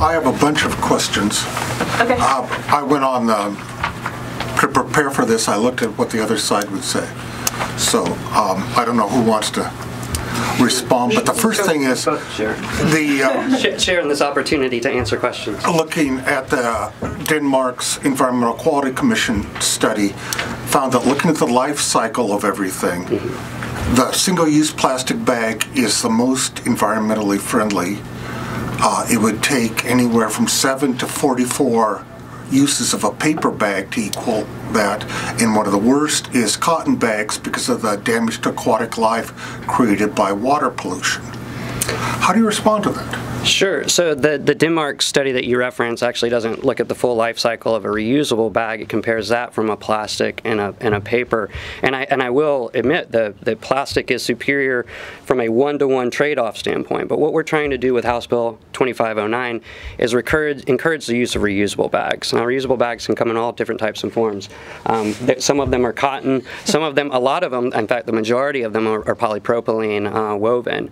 I have a bunch of questions. Okay. I went on to prepare for this. I looked at what the other side would say. So I don't know who wants to respond, but the first thing is sharing this opportunity to answer questions. Looking at the Denmark's Environmental Quality Commission study, found that looking at the life cycle of everything, the single-use plastic bag is the most environmentally friendly. It would take anywhere from 7 to 44 uses of a paper bag to equal that, and one of the worst is cotton bags because of the damage to aquatic life created by water pollution. How do you respond to that? Sure. So the Denmark study that you reference actually doesn't look at the full life cycle of a reusable bag. It compares that from a plastic and a paper. And I will admit that plastic is superior from a one-to-one trade-off standpoint. But what we're trying to do with House Bill 2509 is encourage the use of reusable bags. Now, reusable bags can come in all different types and forms. Some of them are cotton. Some of them, a lot of them, in fact, the majority of them are polypropylene woven.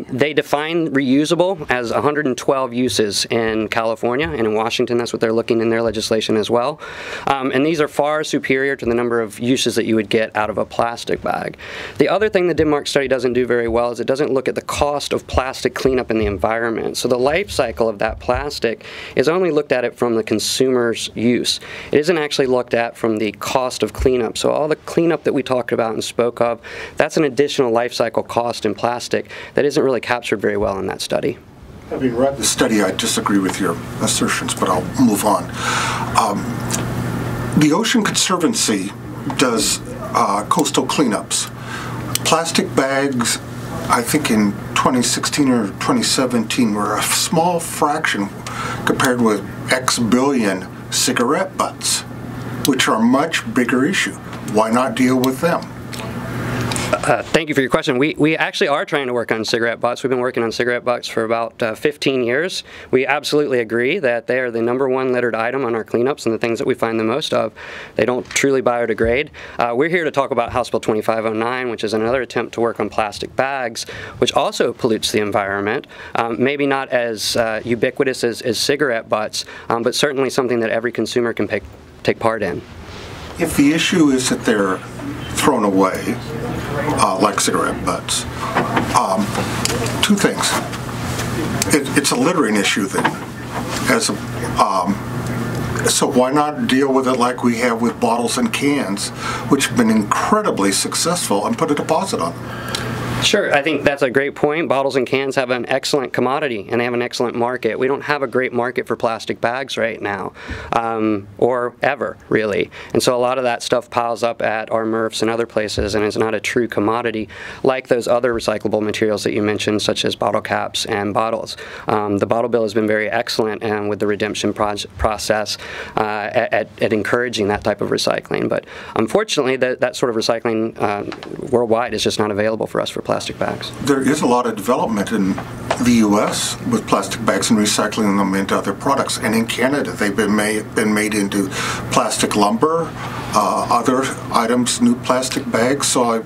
They define reusable as 112 uses in California, and in Washington that's what they're looking in their legislation as well. And these are far superior to the number of uses that you would get out of a plastic bag. The other thing the Denmark study doesn't do very well is it doesn't look at the cost of plastic cleanup in the environment. So the life cycle of that plastic is only looked at it from the consumer's use. It isn't actually looked at from the cost of cleanup. So all the cleanup that we talked about and spoke of, that's an additional life cycle cost in plastic that isn't really captured very well in that study. Having read the study, I disagree with your assertions, but I'll move on. The Ocean Conservancy does coastal cleanups. Plastic bags, I think in 2016 or 2017, were a small fraction compared with X billion cigarette butts, which are a much bigger issue. Why not deal with them? Thank you for your question. We actually are trying to work on cigarette butts. We've been working on cigarette butts for about 15 years. We absolutely agree that they are the #1 littered item on our cleanups and the things that we find the most of. They don't truly biodegrade. We're here to talk about House Bill 2509, which is another attempt to work on plastic bags, which also pollutes the environment. Maybe not as ubiquitous as cigarette butts, but certainly something that every consumer can take part in. If the issue is that they're thrown away, like cigarette butts, two things. It's a littering issue then. So why not deal with it like we have with bottles and cans, which have been incredibly successful, and put a deposit on them? Sure, I think that's a great point. Bottles and cans have an excellent commodity and they have an excellent market. We don't have a great market for plastic bags right now, or ever, really. And so a lot of that stuff piles up at our MRFs and other places and is not a true commodity like those other recyclable materials that you mentioned, such as bottle caps and bottles. The bottle bill has been very excellent and with the redemption process at encouraging that type of recycling. But unfortunately, that sort of recycling worldwide is just not available for us for plastic bags. There is a lot of development in the U.S. with plastic bags and recycling them into other products, and in Canada they've been made into plastic lumber, other items, new plastic bags. So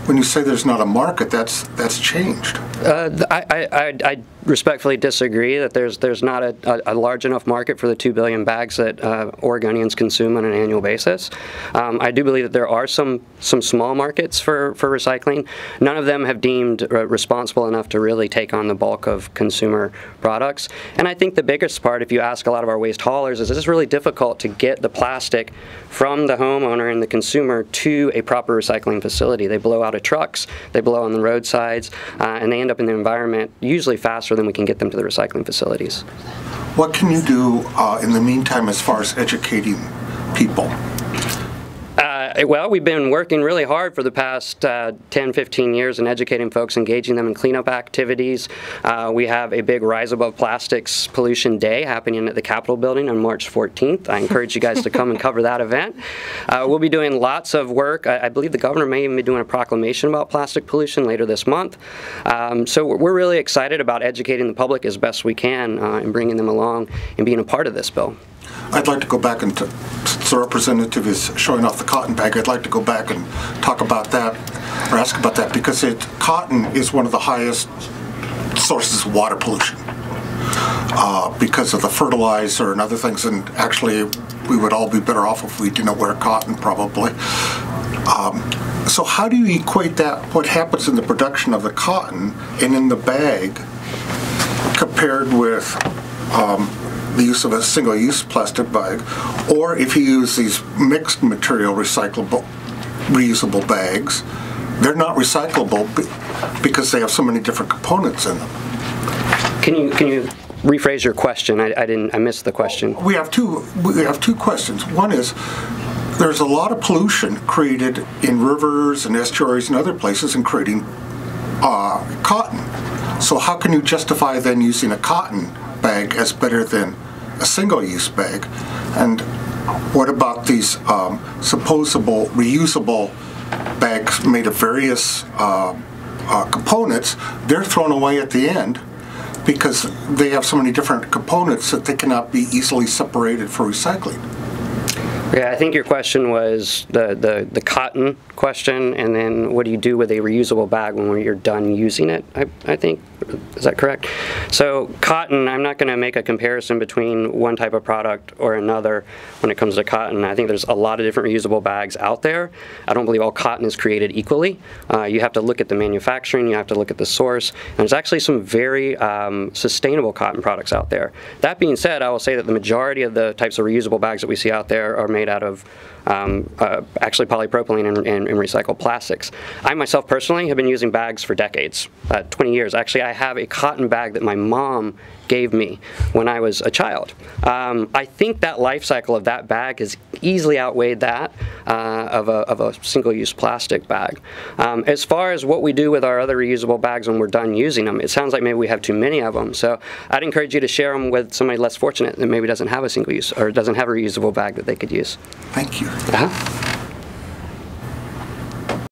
when you say there's not a market, that's changed. I respectfully disagree that there's not a large enough market for the 2 billion bags that Oregonians consume on an annual basis. I do believe that there are some small markets for recycling. None of them have deemed responsible enough to really take on the bulk of consumer products. And I think the biggest part, if you ask a lot of our waste haulers, is it's really difficult to get the plastic from the homeowner and the consumer to a proper recycling facility. They blow out of trucks, they blow on the roadsides, and they end up in the environment usually faster than we can get them to the recycling facilities. What can you do in the meantime as far as educating people? Well, we've been working really hard for the past 10, 15 years in educating folks, engaging them in cleanup activities. We have a big Rise Above Plastics Pollution Day happening at the Capitol building on March 14th. I encourage you guys to come and cover that event. We'll be doing lots of work. I believe the governor may even be doing a proclamation about plastic pollution later this month. So we're really excited about educating the public as best we can and bringing them along and being a part of this bill. I'd like to go back and, since the representative is showing off the cotton bag, I'd like to go back and talk about that, or ask about that, because cotton is one of the highest sources of water pollution. because of the fertilizer and other things, and actually we would all be better off if we didn't wear cotton probably. So how do you equate that, what happens in the production of the cotton and in the bag, compared with the use of a single-use plastic bag, or if you use these mixed material recyclable, reusable bags, they're not recyclable because they have so many different components in them. Can you rephrase your question? I missed the question. We have two questions. One is, there's a lot of pollution created in rivers and estuaries and other places in creating cotton. So how can you justify then using a cotton bag as better than a single-use bag? And what about these supposable reusable bags made of various components? They're thrown away at the end because they have so many different components that they cannot be easily separated for recycling. Yeah, I think your question was the cotton question, and then what do you do with a reusable bag when you're done using it, I think. Is that correct? So cotton, I'm not going to make a comparison between one type of product or another when it comes to cotton. I think there's a lot of different reusable bags out there. I don't believe all cotton is created equally. You have to look at the manufacturing, you have to look at the source, and there's actually some very sustainable cotton products out there. That being said, I will say that the majority of the types of reusable bags that we see out there are made out of actually polypropylene and recycled plastics. I myself personally have been using bags for decades, 20 years. Actually, I have a cotton bag that my mom gave me when I was a child. I think that life cycle of that bag has easily outweighed that of a single-use plastic bag. As far as what we do with our other reusable bags when we're done using them, it sounds like maybe we have too many of them. So I'd encourage you to share them with somebody less fortunate that maybe doesn't have a single-use or doesn't have a reusable bag that they could use. Thank you.